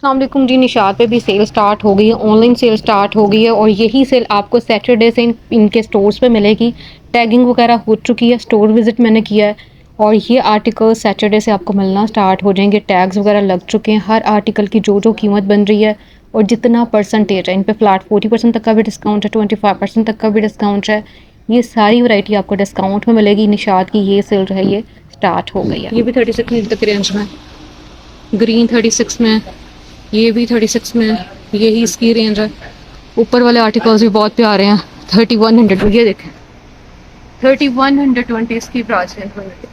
अस्सलाम वालेकुम जी। निशात पे भी सेल स्टार्ट हो गई है, ऑनलाइन सेल स्टार्ट हो गई है और यही सेल आपको सैटरडे से इनके स्टोर्स पे मिलेगी। टैगिंग वगैरह हो चुकी है, स्टोर विज़िट मैंने किया है और ये आर्टिकल सैटरडे से आपको मिलना स्टार्ट हो जाएंगे। टैग्स वगैरह लग चुके हैं, हर आर्टिकल की जो जो कीमत बन रही है और जितना परसेंटेज है इन पे फ्लैट 40% तक का भी डिस्काउंट है, 25% तक का भी डिस्काउंट है। ये सारी वैरायटी आपको डिस्काउंट में मिलेगी। निशात की ये सेल जो है ये स्टार्ट हो गई है। ये भी 36 तक रेंज में, ग्रीन 36 में, ये भी 36 में, यही इसकी रेंज है। ऊपर वाले आर्टिकल्स भी बहुत प्यारे हैं। 3100, ये देखें 3120 इसकी प्राइस रेंज है।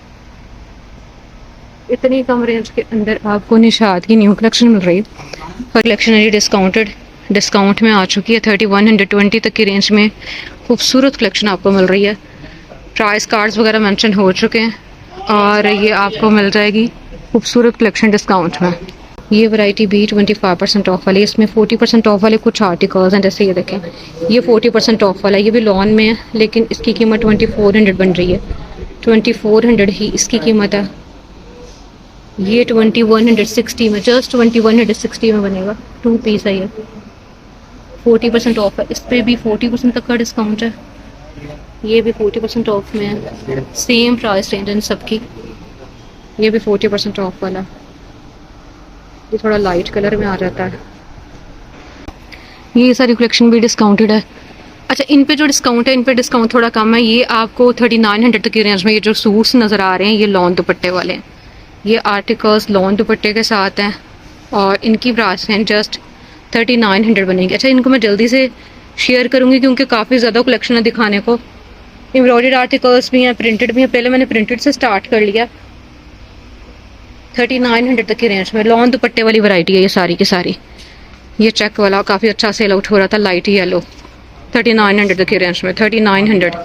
इतनी कम रेंज के अंदर आपको निशात की न्यू कलेक्शन मिल रही है। हर कलेक्शन है डिस्काउंट में आ चुकी है। 3120 तक की रेंज में खूबसूरत कलेक्शन आपको मिल रही है। प्राइस कार्ड्स वगैरह मेंशन हो चुके हैं और ये आपको मिल जाएगी खूबसूरत कलेक्शन डिस्काउंट में। ये वैरायटी भी 25% ऑफ वाली, इसमें 40% ऑफ वाले कुछ आर्टिकल्स हैं। जैसे ये देखें, ये 40% ऑफ वाला है, ये भी लॉन में है लेकिन इसकी कीमत 2400 बन रही है। 2400 ही इसकी कीमत है। ये 2160 में, जस्ट 2160 में बनेगा। 2 पीस है ये, 40% ऑफ है। इस पर भी 40% तक का डिस्काउंट है। ये भी 40% ऑफ में है। सेम प्राइस रेंज है सबकी। ये भी 40% ऑफ वाला, ये थोड़ा लाइट कलर में आ जाता है। ये सारी कलेक्शन भी डिस्काउंटेड है। अच्छा, इन पे जो डिस्काउंट है, इन पे डिस्काउंट थोड़ा कम है। ये आपको 3900 तक की रेंज में ये जो सूट्स नज़र आ रहे हैं, ये लॉन दुपट्टे वाले हैं। ये आर्टिकल्स लॉन दुपट्टे के साथ हैं और इनकी प्राइस है जस्ट 3900 बनेगी। अच्छा, इनको मैं जल्दी से शेयर करूँगी क्योंकि काफ़ी ज़्यादा कलेक्शन है दिखाने को। एम्ब्रॉयडर्ड आर्टिकल्स भी हैं, प्रिंटेड भी हैं। पहले मैंने प्रिंटेड से स्टार्ट कर लिया। 3900 तक की रेंज में लॉन दुपट्टे वाली वैरायटी है ये सारी की सारी। ये चेक वाला काफ़ी अच्छा सेल आउट हो रहा था, लाइट येलो। 3900 तक की रेंज में, 3900।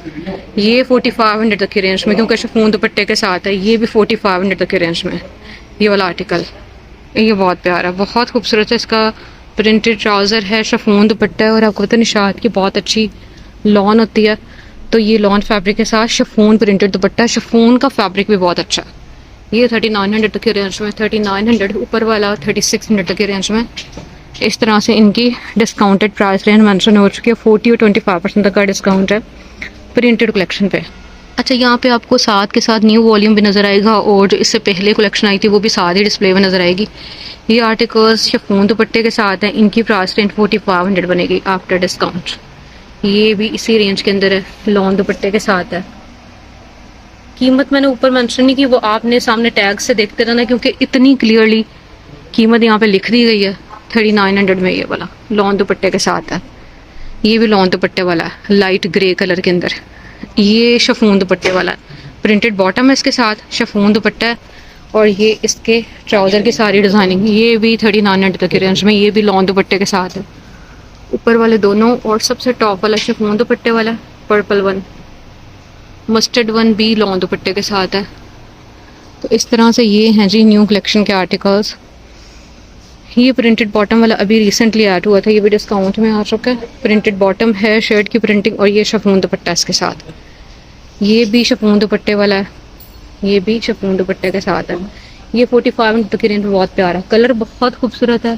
ये 4500 तक की रेंज में क्योंकि शिफॉन दुपट्टे के साथ है। ये भी 4500 तक की रेंज में ये वाला आर्टिकल। ये बहुत प्यारा, बहुत खूबसूरत है। इसका प्रिंटेड ट्राउज़र है, शिफॉन दुपट्टा है और आपको पता है निशात की बहुत अच्छी लॉन होती है, तो ये लॉन फैब्रिक के साथ शिफॉन प्रिंटेड दुपट्टा। शिफॉन का फैब्रिक भी बहुत अच्छा है। ये 3900 तक की रेंज में, 3900। ऊपर वाला 3600 तक की रेंज में। इस तरह से इनकी डिस्काउंटेड प्राइस रेंज मेंशन हो चुकी है। 40 और 25% तक का डिस्काउंट है प्रिंटेड कलेक्शन पे। अच्छा, यहाँ पे आपको साथ के साथ न्यू वॉल्यूम भी नज़र आएगा और जो इससे पहले कलेक्शन आई थी वो भी साथ ही डिस्प्ले में नज़र आएगी। ये आर्टिकल्स शिफॉन दुपट्टे के साथ हैं। इनकी प्राइस रेंज 4500 बनेगी आफ्टर डिस्काउंट। ये भी इसी रेंज के अंदर है, लॉन दुपट्टे के साथ है। कीमत मैंने ऊपर मेंशन नहीं की, वो आपने सामने टैग से देखते रहना क्योंकि इतनी क्लियरली कीमत यहाँ पे लिख दी गई है। 3900 में ये वाला लॉन दुपट्टे के साथ है। ये भी लॉन दुपट्टे वाला है, लाइट ग्रे कलर के अंदर। ये शिफॉन दुपट्टे वाला है, प्रिंटेड बॉटम है इसके साथ, शिफॉन दुपट्टा है और ये इसके ट्राउज़र की सारी डिज़ाइनिंग। ये भी 3900 तक की रेंज में, ये भी लॉन दुपट्टे के साथ है। ऊपर वाले दोनों और सबसे टॉप वाला शिफॉन दुपट्टे वाला, पर्पल वन, मस्टर्ड वन भी लॉन दुपट्टे के साथ है। तो इस तरह से ये हैं जी न्यू कलेक्शन के आर्टिकल्स। ये प्रिंटेड बॉटम वाला अभी रिसेंटली ऐड हुआ था, ये भी डिस्काउंट में आ चुका है। प्रिंटेड बॉटम है, शर्ट की प्रिंटिंग और ये शिफॉन दुपट्टा इसके साथ। ये भी शिफॉन दुपट्टे वाला है, ये भी शिफॉन दुपट्टे के साथ है। ये 45 तक की रेंज में बहुत प्यारा, कलर बहुत खूबसूरत है,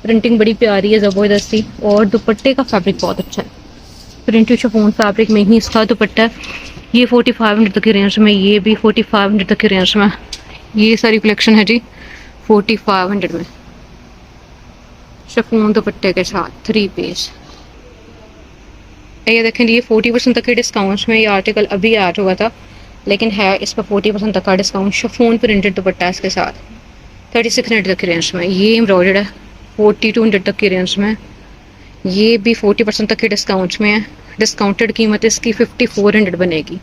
प्रिंटिंग बड़ी प्यारी है ज़बरदस्ती और दुपट्टे का फैब्रिक बहुत अच्छा है। प्रिंटेड शिफॉन फैब्रिक में ही इसका दुपट्टा है। ये 4500 तक की रेंज में, ये भी 4500 तक की रेंज में। ये सारी कलेक्शन है जी 4500 में, शिफॉन दुपट्टे के साथ 3 पीस। ये देखें, ये 40% तक के डिस्काउंट में ये आर्टिकल अभी ऐड हुआ था लेकिन है इस पर 40% तक का डिस्काउंट। शिफॉन प्रिंटेड दुपट्टा इसके साथ 3600 तक की रेंज में। ये एम्ब्रॉयडर्ड है 4200 तक की रेंज में। ये भी 40% तक के डिस्काउंट में है। डिस्काउंटेड कीमत इसकी 5400 बनेगी।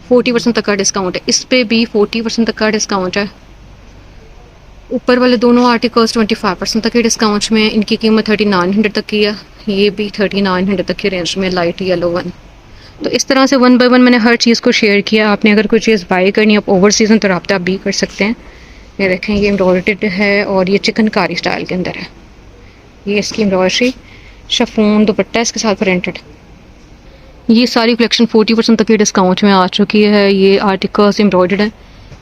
40% तक का डिस्काउंट है, इस पे भी 40% तक का डिस्काउंट है। ऊपर वाले दोनों आर्टिकल्स 25% तक के डिस्काउंट में, इनकी कीमत 3900 तक की है। ये भी 3900 तक की रेंज में, लाइट येलो वन। तो इस तरह से 1 बाय 1 मैंने हर चीज़ को शेयर किया। आपने अगर कोई चीज़ बाई करनी है आप ओवर सीजन तो रब्ता आप भी कर सकते हैं। ये देखें, ये एम्ब्रॉयडर्ड है और ये चिकनकारी स्टाइल के अंदर है। ये इसकी एम्ब्रॉयडरी, शिफॉन दुपट्टा इसके साथ प्रिंटेड। ये सारी कलेक्शन 40% तक के डिस्काउंट में आ चुकी है। ये आर्टिकल्स एम्ब्रॉयडर्ड है,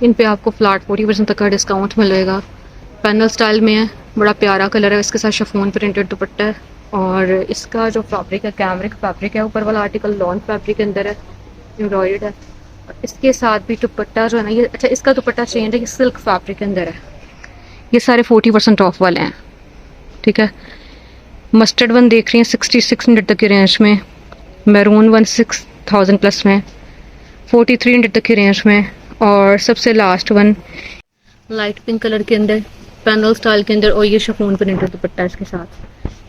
इन पे आपको फ्लैट 40% तक का डिस्काउंट मिलेगा। पैनल स्टाइल में है, बड़ा प्यारा कलर है, इसके साथ शिफॉन प्रिंटेड दुपट्टा है। और इसका जो फैब्रिक है कैमरिक फैब्रिक है, ऊपर वाला आर्टिकल लॉन फैब्रिक के अंदर है, एम्ब्रॉयडर्ड है। और इसके साथ भी दुपट्टा जो है ना, ये अच्छा इसका दुपट्टा चेंज है, ये सिल्क फैब्रिक के अंदर है। ये सारे 40% ऑफ वाले हैं, ठीक है। मस्टर्ड वन देख रही हैं 6600 तक की रेंज में, मैरून वन 6000 प्लस में, 4300 तक की रेंज में। और सबसे last one light pink colour के अंदर पैनल स्टाइल के अंदर, और ये शिफॉन प्रिंटेड दुपट्टा इसके साथ,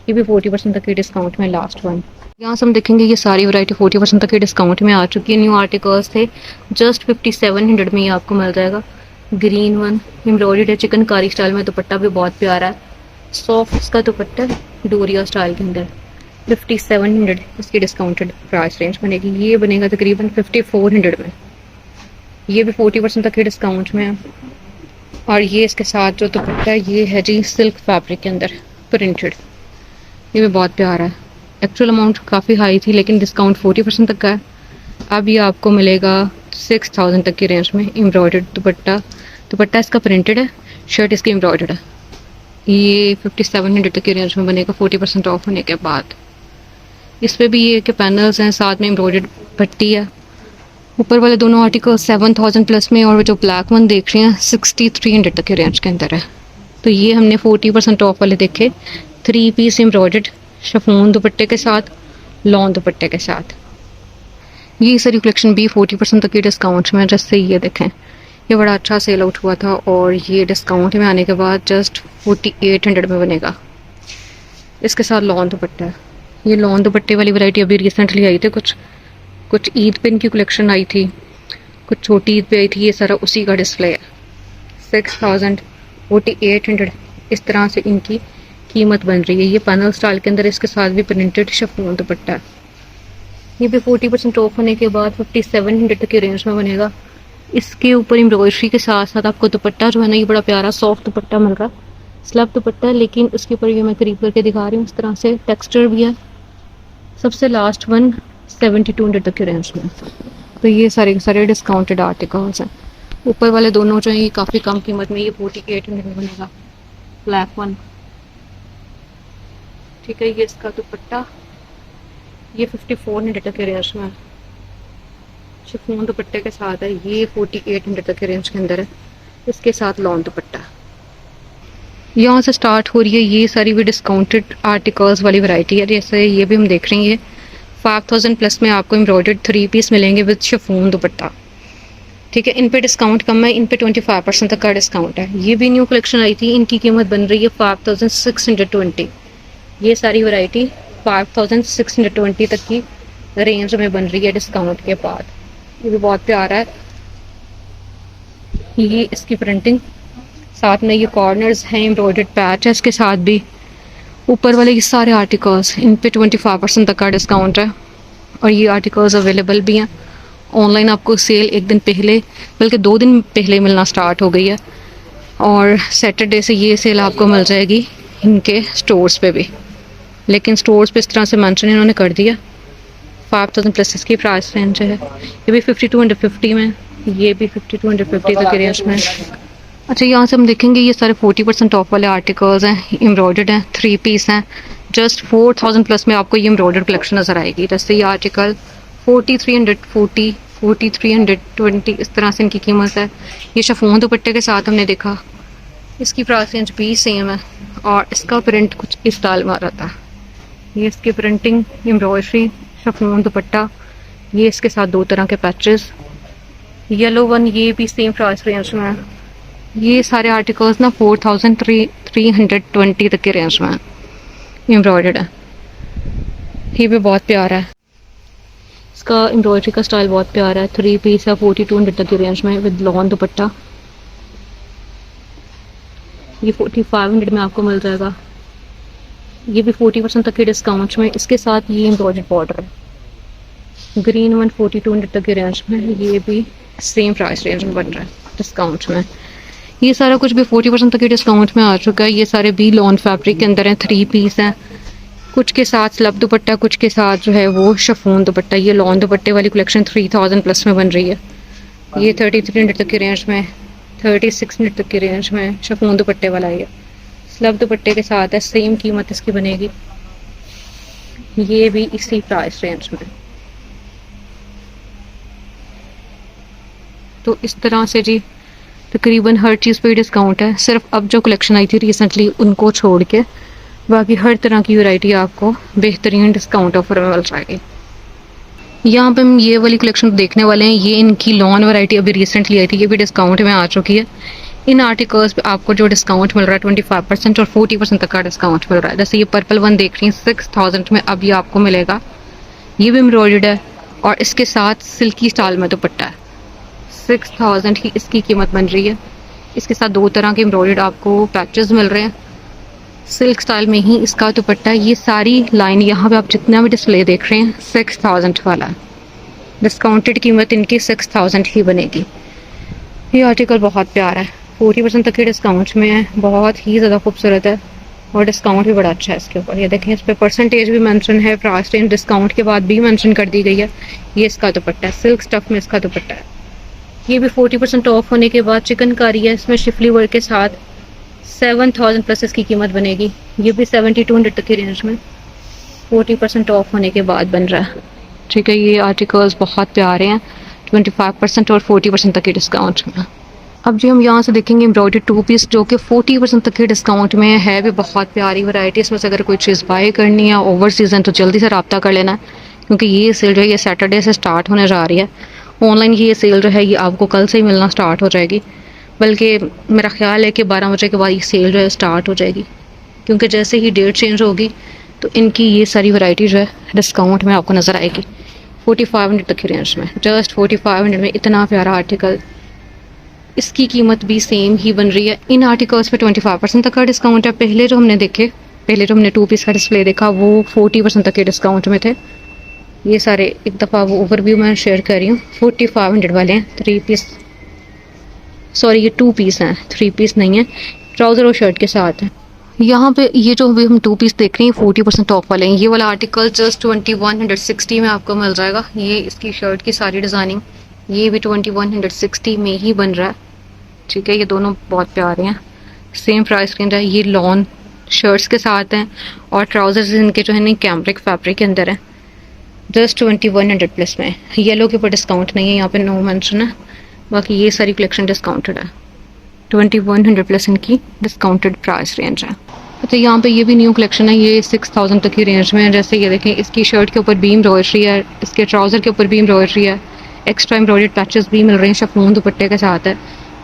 ये भी 40% तक के डिस्काउंट में लास्ट वन। यहाँ से हम देखेंगे ये सारी वैरायटी 40% तक के डिस्काउंट में आ चुकी है। न्यू आर्टिकल्स थे, जस्ट 5700 में ये आपको मिल जाएगा। ग्रीन वन एम्ब्रॉयडर्ड है, चिकनकारी स्टाइल में, दुपट्टा भी बहुत प्यारा है, सॉफ्ट इसका दुपट्टा डोरिया स्टाइल के अंदर। 5700 इसकी डिस्काउंटेड प्राइस रेंज बनेगी। ये बनेगा तकरीबन 5400 में, ये भी 40% तक के डिस्काउंट में है। और ये इसके साथ जो दुपट्टा है ये है जी सिल्क फैब्रिक के अंदर प्रिंटेड, ये भी बहुत प्यारा है। एक्चुअल अमाउंट काफ़ी हाई थी लेकिन डिस्काउंट 40% तक का है। अब ये आपको मिलेगा 6000 तक की रेंज में। एम्ब्रॉयडर्ड दुपट्टा इसका प्रिंटेड है, शर्ट इसकी एम्ब्रॉयडर्ड है। ये 5700 तक की रेंज में बनेगा 40% ऑफ होने के बाद। इस पर भी ये कि पैनल्स हैं, साथ में एम्ब्रॉयडर्ड पट्टी है। ऊपर वाले दोनों आर्टिकल 7000 प्लस में, और जो ब्लैक वन देख रहे हैं 6300 तक के रेंज के अंदर है। तो ये हमने 40% ऑफ वाले देखे, 3 पीस एम्ब्रॉयडर्ड शिफॉन दुपट्टे के साथ, लॉन दुपट्टे के साथ। ये सारी कलेक्शन भी 40% तक की डिस्काउंट में, जैसे ये देखें ये बड़ा अच्छा सेल आउट हुआ था, और ये डिस्काउंट में आने के बाद जस्ट 4800 में बनेगा। इसके साथ लॉन दुपट्टा है। ये लॉन दुपट्टे वाली वैरायटी अभी रिसेंटली आई थी, कुछ ईद पे इनकी कलेक्शन आई थी, कुछ छोटी ईद पे आई थी। ये सारा उसी का डिस्प्ले है। 6000 4800 इस तरह से इनकी कीमत बन रही है। ये पैनल स्टाइल के अंदर, इसके साथ भी प्रिंटेड शिफॉन दुपट्टा है। ये भी 40% ऑफ होने के बाद 5700 तक की रेंज में बनेगा। इसके ऊपर एम्ब्रॉयडरी के साथ साथ आपको दुपट्टा जो है ना, ये बड़ा प्यारा सॉफ्ट दुपट्टा मिल रहा है, स्लब दुपट्टा है, लेकिन उसके ऊपर ये मैं करीब करके दिखा रही हूँ, इस तरह से टेक्सचर भी है। सबसे लास्ट वन 7200 तक की रेंज में। तो ये सारे के सारे डिस्काउंटेड आर्टिकल्स हैं। ऊपर वाले दोनों जो हैं ये काफ़ी कम कीमत में, ये 4800 में बनेगा ब्लैक वन, ठीक है। ये इसका दुपट्टा ये 5400 तक के रेंज में शिफॉन दुपट्टे के साथ है। ये 4800 तक के रेंज के अंदर है, इसके साथ लॉन दुपट्टा। यहाँ से स्टार्ट हो रही है ये सारी भी डिस्काउंटेड आर्टिकल्स वाली वैरायटी है। जैसे ये भी हम देख रहे हैं, 5000 प्लस में आपको एम्ब्रॉयडर्ड 3 पीस मिलेंगे विद शिफॉन दुपट्टा, ठीक है। इन पे डिस्काउंट कम है, इन पे 25% तक का डिस्काउंट है। ये भी न्यू कलेक्शन आई थी, इनकी कीमत बन रही है 5620। ये सारी वैरायटी 5620 तक की रेंज में बन रही है डिस्काउंट के बाद। ये भी बहुत प्यारा है। ये इसकी प्रिंटिंग, साथ में ये कॉर्नर्स हैं, एम्ब्रॉयडर्ड पैच है इसके साथ भी। ऊपर वाले ये सारे आर्टिकल्स, इन पे 25% तक का डिस्काउंट है। और ये आर्टिकल्स अवेलेबल भी हैं ऑनलाइन। आपको सेल एक दिन पहले, बल्कि 2 दिन पहले मिलना स्टार्ट हो गई है, और सैटरडे से ये सेल आपको मिल जाएगी इनके स्टोर्स पे भी। लेकिन स्टोर्स पे इस तरह से मेंशन इन्होंने कर दिया। 5000 प्लस इसकी प्राइस रेंज है। ये भी 5250 में, ये भी 5250 तक की रेंज में। अच्छा, यहाँ से हम देखेंगे ये सारे 40% ऑफ वाले आर्टिकल्स हैं, एम्ब्रॉयडर्ड हैं, 3 पीस हैं। जस्ट 4000 प्लस में आपको ये एम्ब्रॉयडर्ड कलेक्शन नज़र आएगी। जैसे ये आर्टिकल 4340, 4320 इस तरह से इनकी कीमत है। ये शिफॉन दुपट्टे के साथ हमने देखा, इसकी प्राइस रेंज भी सेम है, और इसका प्रिंट कुछ इस स्टाइल में रहता है। ये इसकी प्रिंटिंग, एम्ब्रॉयडरी, शिफॉन दुपट्टा, ये इसके साथ 2 तरह के पैचेस। येलो वन ये भी सेम प्राइस रेंज में है। ये सारे आर्टिकल्स ना 4320 तक के रेंज में एम्ब्रॉयडर्ड है। ये भी बहुत प्यारा है, इसका एम्ब्रॉयडरी का स्टाइल बहुत प्यारा है। 3 पीस है, 4200 तक की रेंज में विद लॉन दुपट्टा। ये 4500 में आपको मिल जाएगा। ये भी 40% तक के डिस्काउंट में, इसके साथ ये एम्ब्रॉयडर्ड बॉर्डर है। ग्रीन वन 4200 तक की रेंज में, ये भी सेम प्राइस रेंज में बन रहा है डिस्काउंट में। ये सारा कुछ भी 40% तक के डिस्काउंट में आ चुका है। ये सारे भी लॉन फैब्रिक के अंदर हैं, 3 पीस हैं, कुछ के साथ स्लब दुपट्टा, कुछ के साथ जो है वो शिफॉन दुपट्टा। ये लॉन दुपट्टे वाली कलेक्शन 3000 प्लस में बन रही है। ये 3300 तक की रेंज में, 3600 तक की रेंज में शिफॉन दुपट्टे वाला है। स्लब दुपट्टे के साथ है, सेम कीमत इसकी बनेगी, ये भी इसी प्राइस रेंज में। तो इस तरह से जी तकरीबन हर चीज़ पे डिस्काउंट है। सिर्फ अब जो कलेक्शन आई थी रिसेंटली उनको छोड़ के बाकी हर तरह की वैरायटी आपको बेहतरीन डिस्काउंट ऑफर में मिल जाएगी। यहाँ पे हम ये वाली कलेक्शन देखने वाले हैं। ये इनकी लॉन वैरायटी अभी रिसेंटली आई थी, ये भी डिस्काउंट में आ चुकी है। इन आर्टिकल्स पे आपको जो डिस्काउंट मिल रहा है 25% और 40% तक का डिस्काउंट मिल रहा है। जैसे ये पर्पल वन देख रही हैं 6000 में अब ये आपको मिलेगा। ये भी एम्ब्रॉयडर्ड है और इसके साथ सिल्की स्टाइल में दुपट्टा है। 6000 ही इसकी कीमत बन रही है। इसके साथ दो तरह के एम्ब्रॉयडर्ड आपको पैचेस मिल रहे हैं, सिल्क स्टाइल में ही इसका दुपट्टा। ये सारी लाइन यहाँ पे आप जितना भी डिस्प्ले देख रहे हैं 6000 वाला, डिस्काउंटेड कीमत इनकी 6000 ही बनेगी। ये आर्टिकल बहुत प्यारा है, 40% तक के डिस्काउंट में है, बहुत ही ज़्यादा खूबसूरत है और डिस्काउंट भी बड़ा अच्छा है इसके ऊपर। ये देखें इस पर परसेंटेज भी मेंशन है, प्राइस रेंज डिस्काउंट के बाद भी मेंशन कर दी गई है। ये इसका दुपट्टा है, सिल्क स्टफ में इसका दुपट्टा है। ये भी 40% ऑफ होने के बाद चिकनकारी है, इसमें शिफली वर्क के साथ 7000 प्लस इसकी कीमत बनेगी। ये भी 7200 तक की रेंज में 40% ऑफ होने के बाद बन रहा है। ठीक है, ये आर्टिकल्स बहुत प्यारे हैं, 25% और 40% तक के डिस्काउंट में। अब जी हम यहाँ से देखेंगे एम्ब्रॉयडरी 2 पीस जो कि 40% तक के डिस्काउंट में है। भी बहुत प्यारी वैरायटी। इसमें से अगर कोई चीज़ बाय करनी है ओवर सीजन तो जल्दी से रब्ता कर लेना, क्योंकि ये सेल जो है ये सैटरडे से स्टार्ट होने जा रही है। ऑनलाइन ये सेल जो है ये आपको कल से ही मिलना स्टार्ट हो जाएगी, बल्कि मेरा ख्याल है कि 12 बजे के बाद ये सेल जो है स्टार्ट हो जाएगी, क्योंकि जैसे ही डेट चेंज होगी तो इनकी ये सारी वैरायटी जो है डिस्काउंट में आपको नज़र आएगी 4500 तक की रेंज में। जस्ट 4500 में इतना प्यारा आर्टिकल, इसकी कीमत भी सेम ही बन रही है। इन आर्टिकल्स पे 25% तक का डिस्काउंट है। पहले जो हमने 2 पीस का डिस्प्ले देखा वो 40% तक के डिस्काउंट में थे। ये सारे एक दफ़ा वो ओवरव्यू मैं शेयर कर रही हूँ। 4500 वाले हैं 3 पीस, सॉरी ये 2 पीस हैं, 3 पीस नहीं है, ट्राउज़र और शर्ट के साथ है। यहाँ पे ये जो भी हम 2 पीस देख रहे हैं 40% ऑफ वाले हैं। ये वाला आर्टिकल जस्ट 2160 में आपको मिल जाएगा। ये इसकी शर्ट की सारी डिज़ाइनिंग ये भी 2160 में ही बन रहा है। ठीक है, ये दोनों बहुत प्यारे हैं, सेम प्राइस रेंज है। ये लॉन शर्ट्स के साथ हैं और ट्राउज़र्स इनके जो है ना कैम्ब्रिक फैब्रिक के अंदर है। जस्ट 2100 प्लस में। येलो के ऊपर डिस्काउंट नहीं है, यहाँ पे नो मेंशन है। बाकी ये सारी कलेक्शन डिस्काउंटेड है। 2100 प्लस इनकी डिस्काउंटेड प्राइस रेंज है। तो यहाँ पे ये भी न्यू कलेक्शन है, ये 6000 तक की रेंज में है। जैसे ये देखें इसकी शर्ट के ऊपर भी एम्ब्रॉयडरी है, इसके ट्राउज़र के ऊपर भी एम्ब्रॉयडरी है, एक्स्ट्रा एम्ब्रॉयडर्ड पैचेस भी मिल रहे हैं, शिफॉन दुपट्टे के साथ है।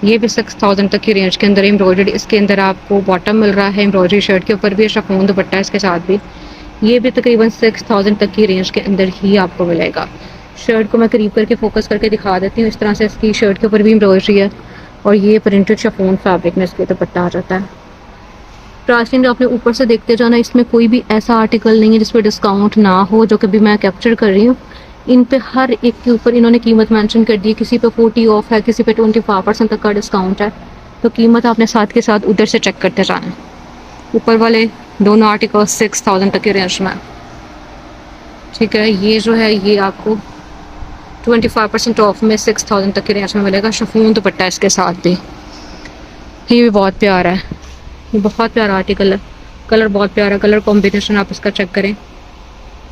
ये भी 6000 तक की रेंज के अंदर एम्ब्रॉयडर्ड। इसके अंदर आपको बॉटम मिल रहा है एम्ब्रॉयडरी, शर्ट के ऊपर भी शिफॉन दुपट्टा है इसके साथ भी। ये भी तकरीबन 6000 तक की रेंज के अंदर ही आपको मिलेगा। शर्ट को मैं करीब करके फोकस करके दिखा देती हूँ। इस तरह से इसकी शर्ट के ऊपर भी एम्ब्रॉयडरी है और ये प्रिंटेड शिफॉन फैब्रिक में इसके दुपट्टा आ जाता है। प्राइस रेंज आपने ऊपर से देखते जाना, इसमें कोई भी ऐसा आर्टिकल नहीं है जिस पर डिस्काउंट ना हो, जो कि भी मैं कैप्चर कर रही हूँ। इन पे हर एक के ऊपर इन्होंने कीमत मेंशन कर दी है। किसी पे 40 ऑफ है, किसी पे 25% तक का डिस्काउंट है। तो कीमत आपने साथ के साथ उधर से चेक करते जाना है। ऊपर वाले दोनों आर्टिकल 6000 तक के रेंज में। ठीक है, ये जो है ये आपको 25% ऑफ में 6000 तक के रेंज में मिलेगा। शिफॉन दुपट्टा इसके साथ भी। ये भी बहुत प्यारा है, ये बहुत प्यारा आर्टिकल है। कलर बहुत प्यारा, कलर कॉम्बिनेशन आप इसका चेक करें,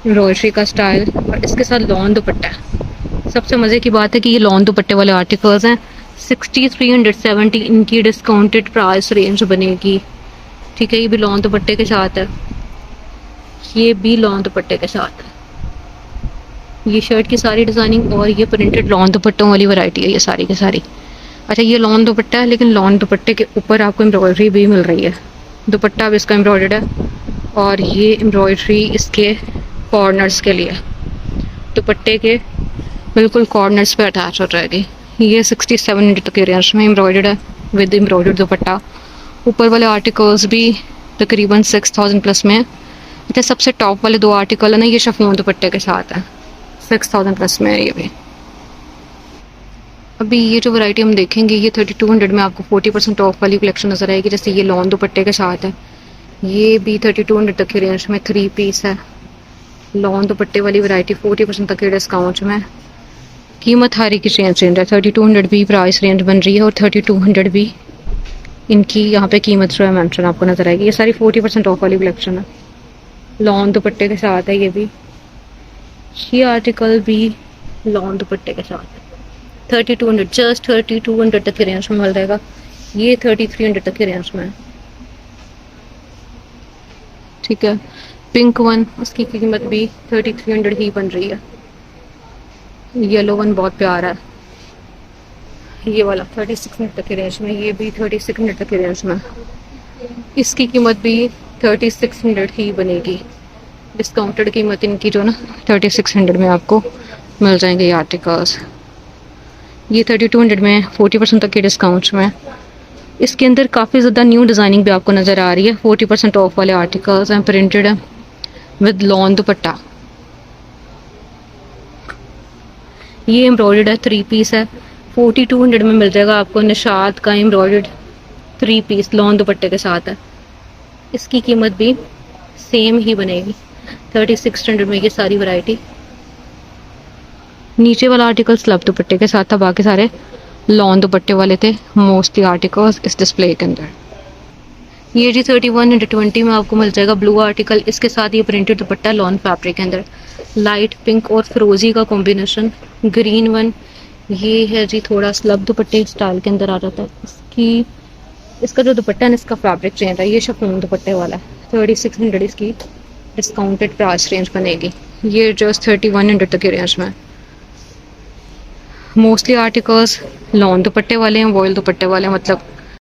एम्ब्रॉयडरी का स्टाइल और इसके साथ लॉन दुपट्टा है। सबसे मज़े की बात है कि ये लॉन दुपट्टे वाले आर्टिकल्स हैं। 6370 इनकी डिस्काउंटेड प्राइस रेंज बनेगी। ठीक है, ये भी लॉन दुपट्टे के साथ है, ये भी लॉन दुपट्टे के साथ है। ये शर्ट की सारी डिज़ाइनिंग और ये प्रिंटेड लॉन दुपट्टों वाली वैरायटी है ये सारी की सारी। अच्छा, ये लॉन दुपट्टा है, लेकिन लॉन दुपट्टे के ऊपर आपको एम्ब्रॉयडरी भी मिल रही है। दुपट्टा भी इसका एम्ब्रॉयडर्ड है और ये एम्ब्रॉयडरी इसके कॉर्नर्स के लिए, दुपट्टे के बिल्कुल कॉर्नर्स पे अटैच हो जाएगी। ये 6700 तक के रेंज में एम्ब्रॉयडर्ड है विद एम्ब्रॉयडर्ड दुपट्टा। ऊपर वाले आर्टिकल्स भी तकरीबन 6000 प्लस में है। अच्छा, सबसे टॉप वाले 2 आर्टिकल है ना, ये शिफॉन दुपट्टे के साथ है, 6000 प्लस में है ये भी। अभी ये जो वैरायटी हम देखेंगे ये 3200 में आपको 40% ऑफ वाली कलेक्शन नज़र आएगी। जैसे ये लॉन दुपट्टे के साथ है, ये भी 3200 तक की रेंज में 3 पीस है। लॉन दुपट्टे वाली वैरायटी 40% तक के डिस्काउंट में। कीमत हर एक की चेंज है। 3200 भी प्राइस रेंज बन रही है और 3200 भी इनकी यहाँ पे कीमत जो है मेंशन आपको नजर आएगी। ये सारी 40% ऑफ वाली कलेक्शन है, लॉन दुपट्टे के साथ है। ये आर्टिकल भी लॉन दुपट्टे के साथ है। 3200, जस्ट 3200 तक की रेंज में मिल जाएगा। ये 3300 तक की रेंज में है, ठीक है। पिंक वन, उसकी कीमत भी 3300 ही बन रही है। येलो वन बहुत प्यारा है, ये वाला 3600 तक की रेंज में, ये भी 3600 तक की रेंज में। इसकी कीमत भी 3600 ही बनेगी। डिस्काउंटेड कीमत इनकी जो ना 3600 में आपको मिल जाएंगे ये आर्टिकल्स। ये 3200 में 40% तक के डिस्काउंट्स में। इसके अंदर काफ़ी ज़्यादा न्यू डिज़ाइनिंग भी आपको नज़र आ रही है। 40% ऑफ वाले आर्टिकल्स हैं, प्रिंटेड है विद लॉन दुपट्टा। ये एम्ब्रॉयडर्ड है, 3 पीस है। 4200 में मिल जाएगा आपको निशात का एम्ब्रॉयडर्ड 3 पीस लॉन दुपट्टे के साथ है। इसकी कीमत भी सेम ही बनेगी 3600 में। ये सारी वैरायटी, नीचे वाला आर्टिकल स्लब दुपट्टे के साथ था, बाकी सारे लॉन दुपट्टे वाले थे मोस्टली आर्टिकल्स इस डिस्प्ले के अंदर। ये जी 3120 में आपको मिल जाएगा ब्लू आर्टिकल। इसके साथ ये प्रिंटेड दुपट्टा लॉन फैब्रिक के अंदर, लाइट पिंक और फिरोजी का कॉम्बिनेशन। ग्रीन वन, ये है जी थोड़ा स्लब दुपट्टे स्टाइल के अंदर आ जाता है। इसका जो दुपट्टा है इसका फैब्रिक चेंज है, ये शिफॉन दुपट्टे वाला है। 3600 इसकी डिस्काउंटेड प्राइस रेंज बनेगी। ये जस्ट 3100 तक की रेंज में। मोस्टली आर्टिकल्स लॉन दुपट्टे वाले हैं, वॉयल दुपट्टे वाले हैं, मतलब